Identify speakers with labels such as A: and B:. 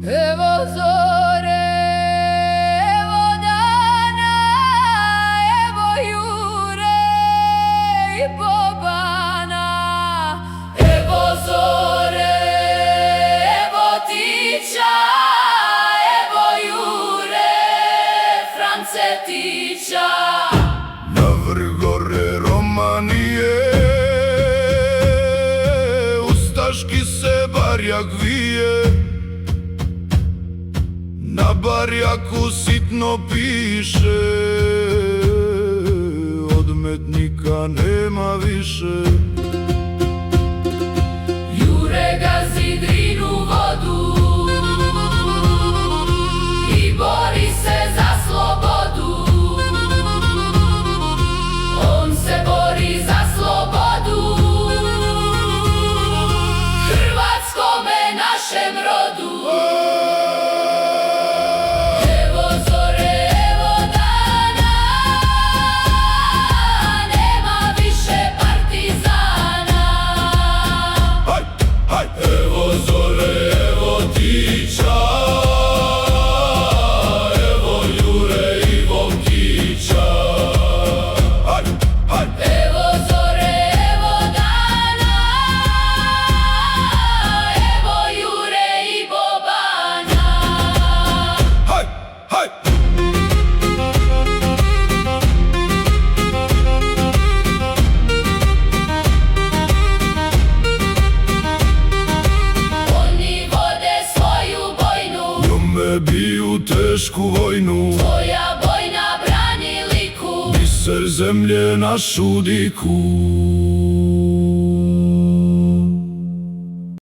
A: Evo zore, evo dana, evo Jure i Bobana. Evo zore, evo Tića, evo Jure, Francetića.
B: Na vrh gore Romanije ustaški se barjak vije. Na barjaku sitno piše: odmetnika nema više.
A: Jure gazi Drinu vodu i bori se za slobodu. On se bori za slobodu hrvatskome našem rodu. Evo zore, evo dana, nema više partizana.
B: Haj, haj! Evo zore, evo Tića, evo Jure i Vojkića. Haj, haj!
A: Evo zore, evo dana, evo Jure i Bobana.
B: Haj, haj!
A: Oni vode svoju bojnu,
B: Njome biju tešku vojnu,
A: tvoja bojna brani liku.
B: biser zemlje našu diku.